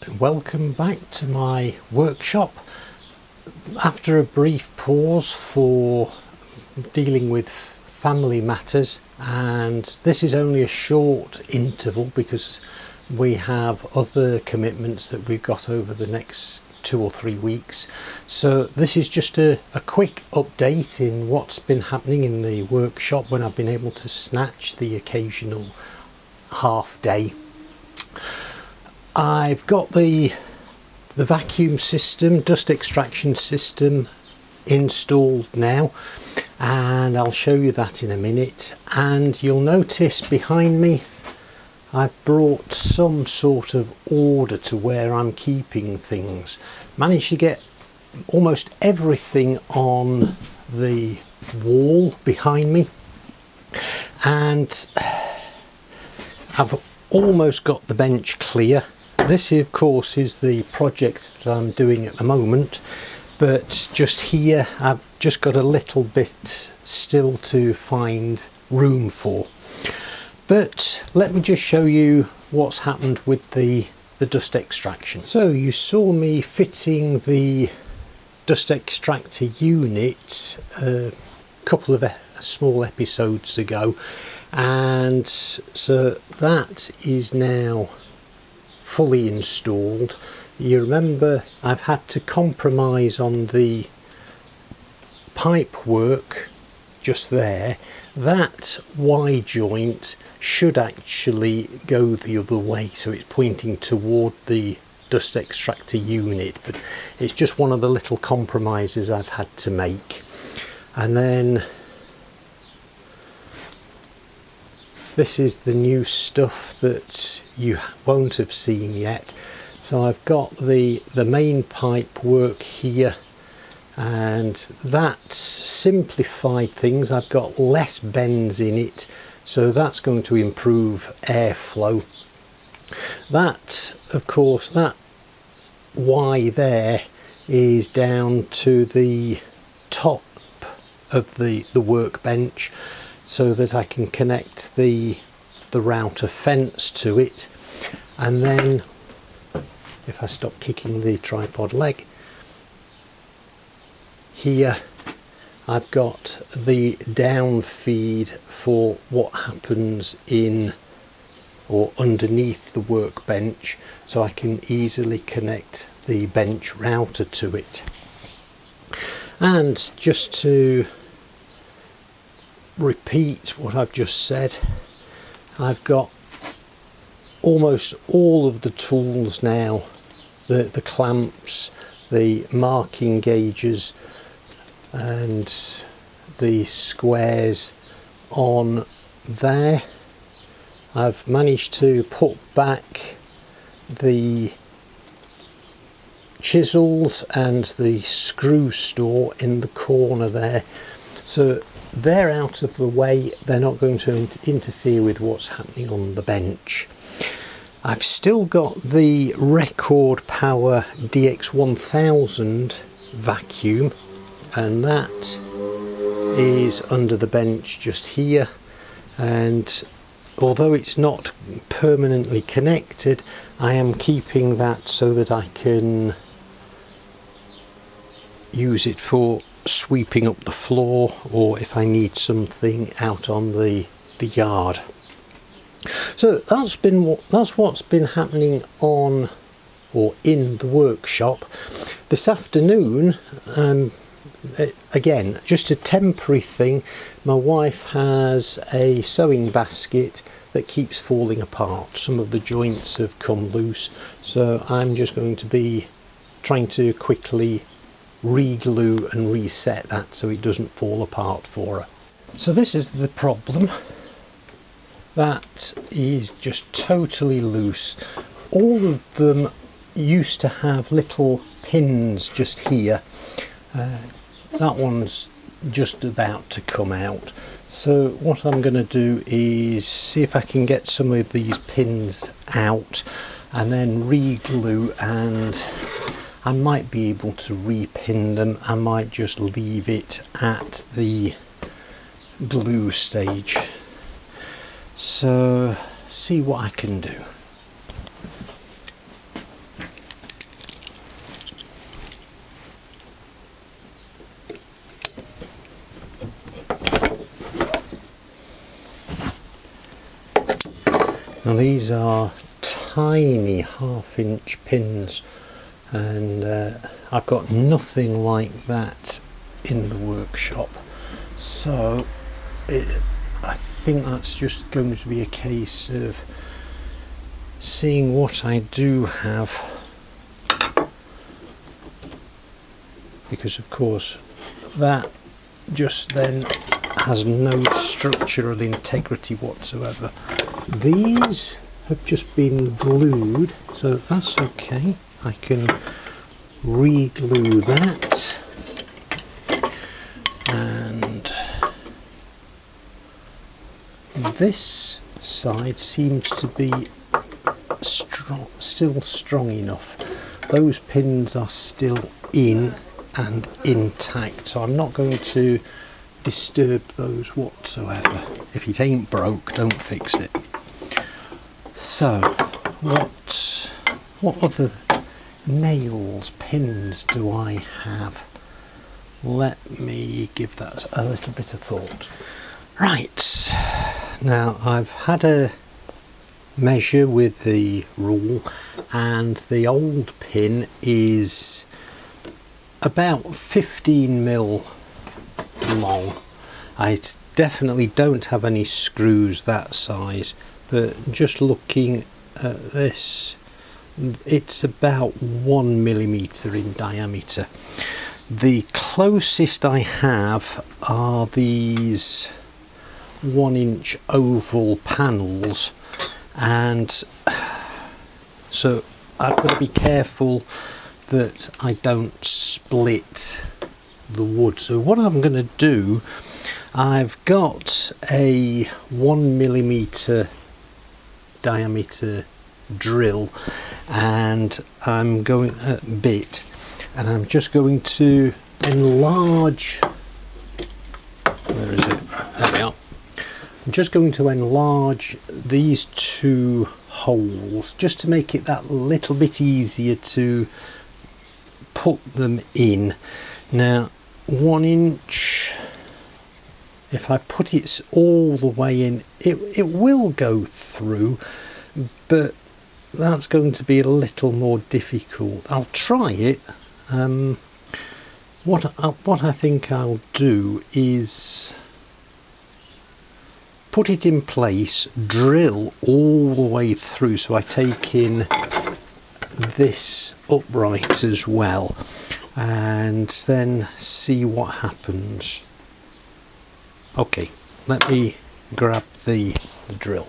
Welcome back to my workshop. After a brief pause for dealing with family matters, and this is only a short interval because we have other commitments that we've got over the next 2 or 3 weeks. So this is just a quick update in what's been happening in the workshop when I've been able to snatch the occasional half day. I've got the vacuum system, dust extraction system installed now, and I'll show you that in a minute. And you'll notice behind me I've brought some sort of order to where I'm keeping things. Managed to get almost everything on the wall behind me, and I've almost got the bench clear. This of course is the project that I'm doing at the moment, but just here I've just got a little bit still to find room for. But let me just show you what's happened with the dust extraction. So you saw me fitting the dust extractor unit a couple of small episodes ago, and so that is now fully installed. You remember I've had to compromise on the pipe work just there. That Y joint should actually go the other way, so it's pointing toward the dust extractor unit, but it's just one of the little compromises I've had to make. And then this is the new stuff that you won't have seen yet. So I've got the main pipe work here, and that's simplified things. I've got less bends in it, so that's going to improve airflow. That, of course, that Y there is down to the top of the workbench, so that I can connect the router fence to it. And then if I stop kicking the tripod leg, here I've got the down feed for what happens in or underneath the workbench, so I can easily connect the bench router to it. And just to repeat what I've just said, I've got almost all of the tools now, the clamps, the marking gauges and the squares on there. I've managed to put back the chisels and the screw store in the corner there, so they're out of the way. They're not going to interfere with what's happening on the bench. I've still got the Record Power DX1000 vacuum, and that is under the bench just here. And although it's not permanently connected, I am keeping that so that I can use it for sweeping up the floor, or if I need something out on the yard. So that's what's been happening on or in the workshop. This afternoon, again, just a temporary thing, my wife has a sewing basket that keeps falling apart. Some of the joints have come loose, so I'm just going to be trying to quickly re-glue and reset that so it doesn't fall apart for her. So this is the problem. That is just totally loose. All of them used to have little pins just here. That one's just about to come out. So what I'm going to do is see if I can get some of these pins out and then re-glue, and I might be able to repin them. I might just leave it at the glue stage. So see what I can do. Now these are tiny 1/2 inch pins, and I've got nothing like that in the workshop, so I think that's just going to be a case of seeing what I do have, because of course that just then has no structural integrity whatsoever. These have just been glued, so that's okay. I can re-glue that, and this side seems to be still strong enough. Those pins are still in and intact, so I'm not going to disturb those whatsoever. If it ain't broke, don't fix it. So what other nails, pins do I have? Let me give that a little bit of thought. Right, now I've had a measure with the rule, and the old pin is about 15mm long. I definitely don't have any screws that size, but just looking at this, it's about 1mm in diameter. The closest I have are these 1-inch oval panels, and so I've got to be careful that I don't split the wood. So what I'm going to do, I've got a 1mm diameter drill, and I'm going a bit, and I'm just going to enlarge. Where is it? There we are. I'm just going to enlarge these two holes just to make it that little bit easier to put them in. Now 1 inch, if I put it all the way in, it will go through, but that's going to be a little more difficult. I'll try it. What I think I'll do is put it in place, drill all the way through, so I take in this upright as well, and then see what happens. Okay, let me grab the drill.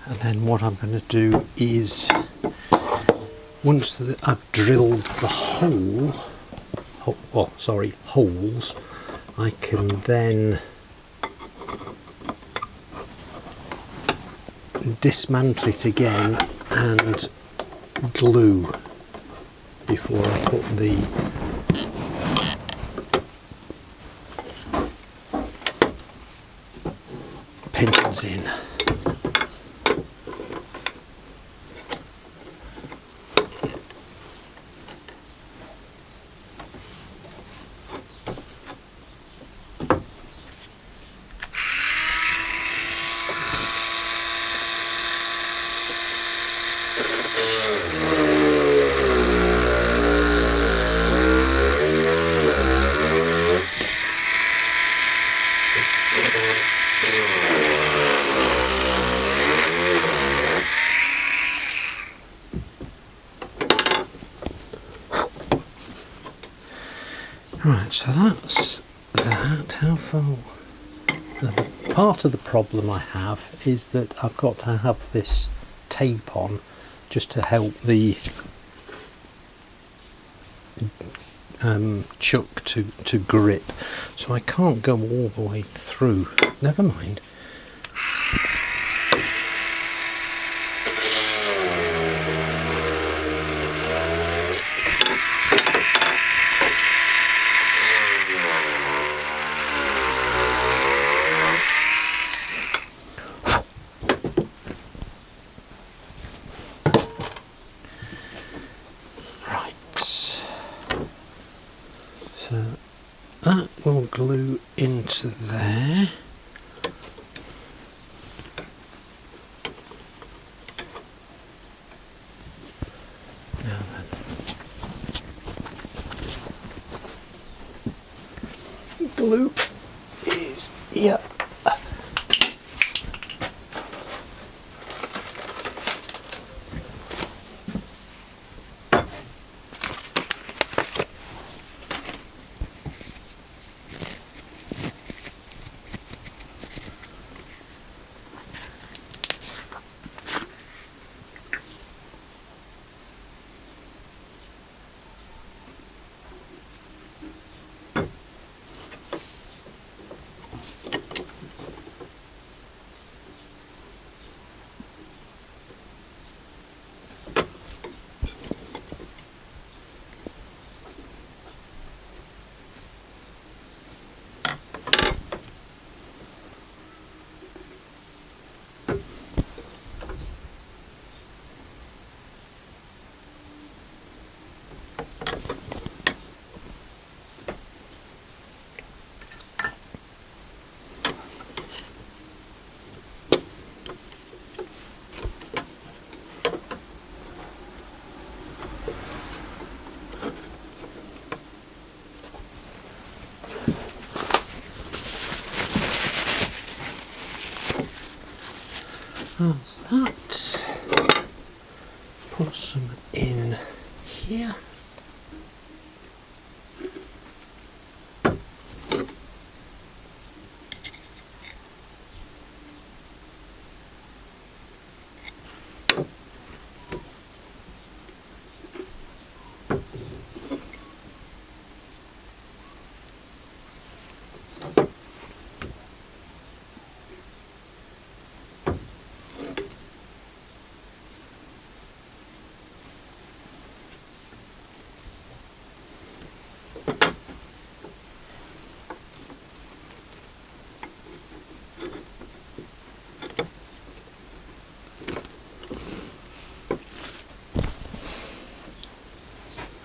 And then what I'm going to do is, once I've drilled the holes, I can then dismantle it again and glue before I put the pins in. Right, so that's that. How far? Part of the problem I have is that I've got to have this tape on just to help the chuck to grip, so I can't go all the way through. Never mind. So that will glue into there. Now then, glue is here. That's that. Put some in here.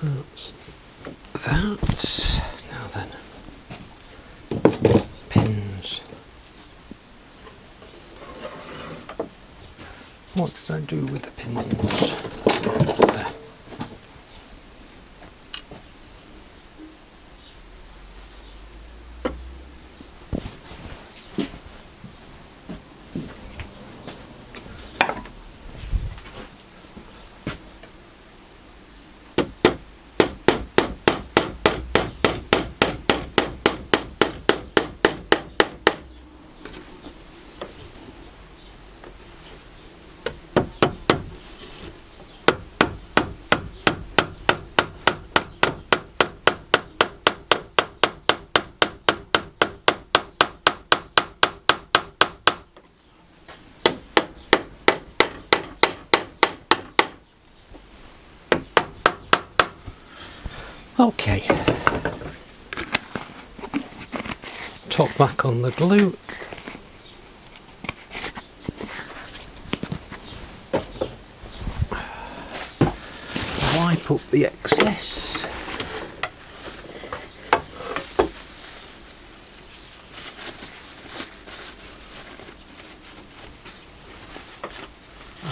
That's that. Now then, pins. What did I do with the pins? There. Okay, top back on the glue. Wipe up the excess.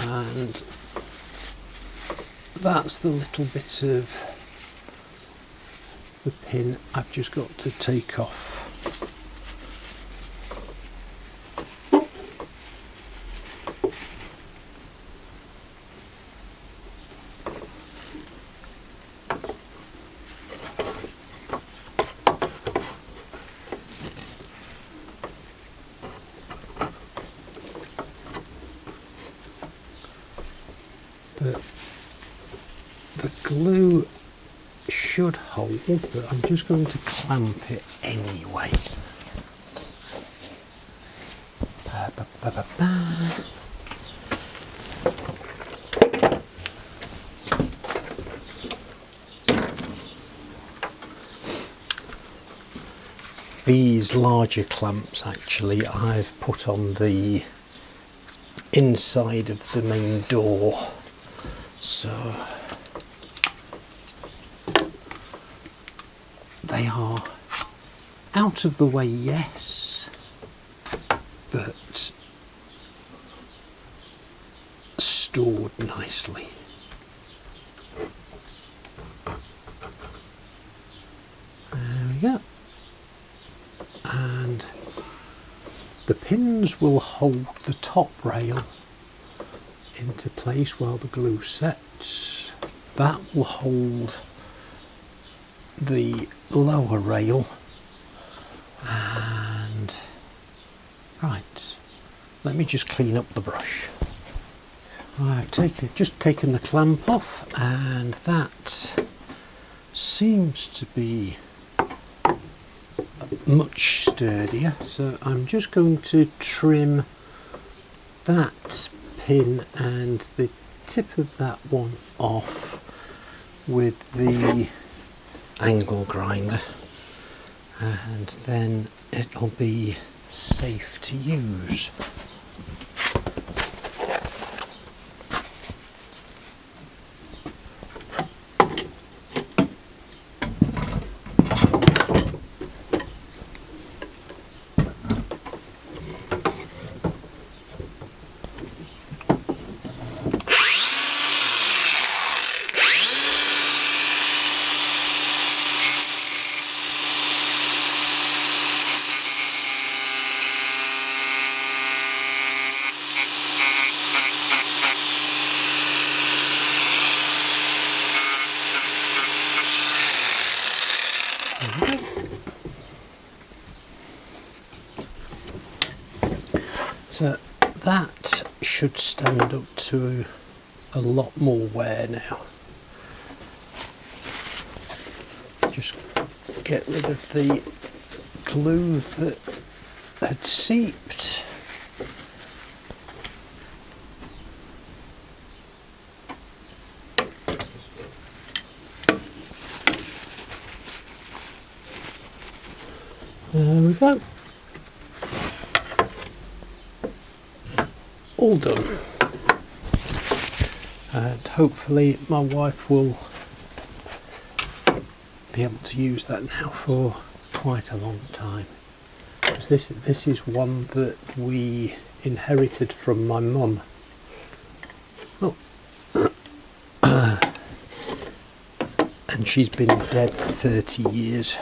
And that's the little bit of the pin I've just got to take off. But the glue should hold, but I'm just going to clamp it anyway. Ba, ba, ba, ba, ba. These larger clamps actually I've put on the inside of the main door, so they are out of the way, yes, but stored nicely. There we go. And the pins will hold the top rail into place while the glue sets. That will hold the lower rail. And right, let me just clean up the brush. I've just taken the clamp off, and that seems to be much sturdier, so I'm just going to trim that pin and the tip of that one off with the angle grinder, and then it'll be safe to use. So that should stand up to a lot more wear now. Just get rid of the glue that had seeped. There we go. All done. And hopefully my wife will be able to use that now for quite a long time. Because this is one that we inherited from my mum. Oh. And she's been dead 30 years.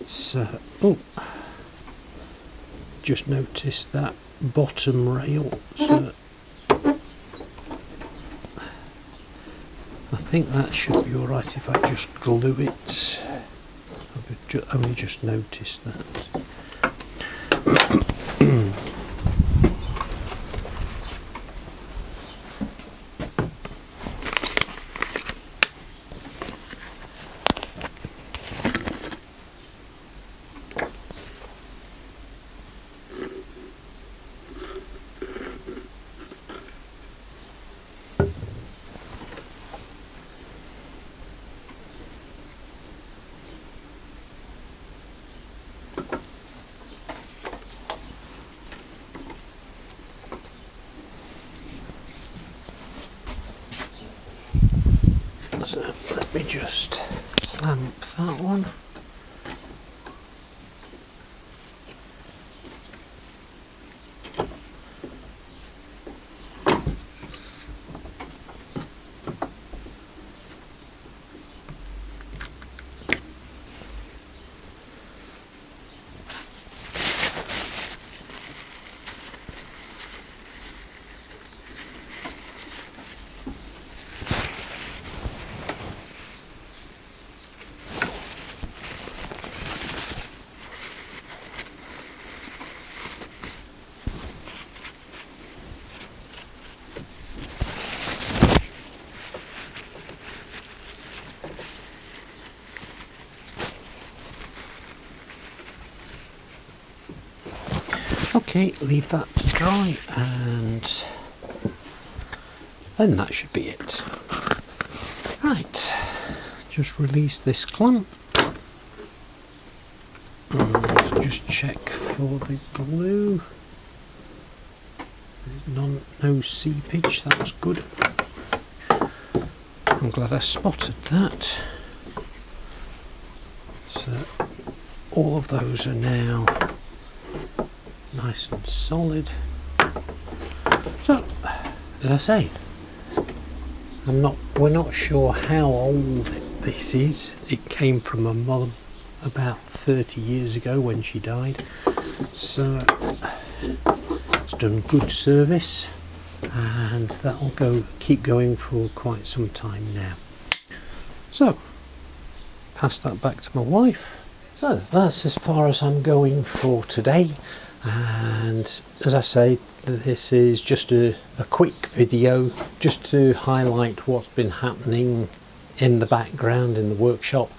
So, oh, just noticed that bottom rail, so I think that should be alright if I just glue it. I've only just noticed that. So let me just clamp that one. Okay, leave that to dry, and then that should be it. Right, just release this clamp and just check for the glue. No seepage, that's good. I'm glad I spotted that. So all of those are now nice and solid. So, as I say, we're not sure how old this is. It came from my mum about 30 years ago when she died. So it's done good service, and that'll keep going for quite some time now. So pass that back to my wife. So that's as far as I'm going for today, and as I say, this is just a quick video just to highlight what's been happening in the background in the workshop,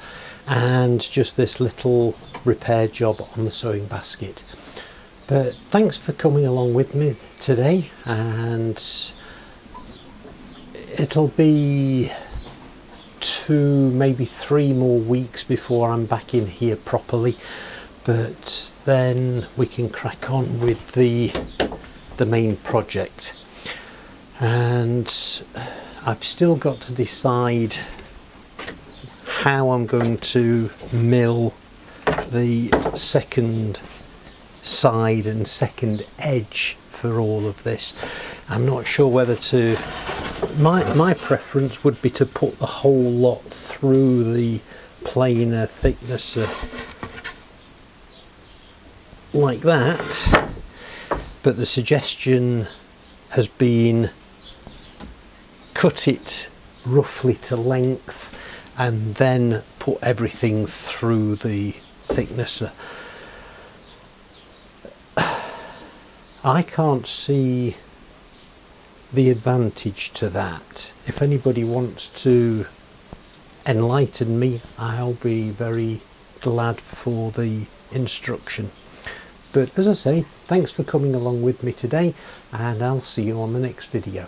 and just this little repair job on the sewing basket. But thanks for coming along with me today, and it'll be 2, maybe 3 more weeks before I'm back in here properly, but then we can crack on with the main project. And I've still got to decide how I'm going to mill the second side and second edge for all of this. I'm not sure whether to, my preference would be to put the whole lot through the planer thicknesser like that, but the suggestion has been cut it roughly to length and then put everything through the thicknesser. I can't see the advantage to that. If anybody wants to enlighten me, I'll be very glad for the instruction. But as I say, thanks for coming along with me today, and I'll see you on the next video.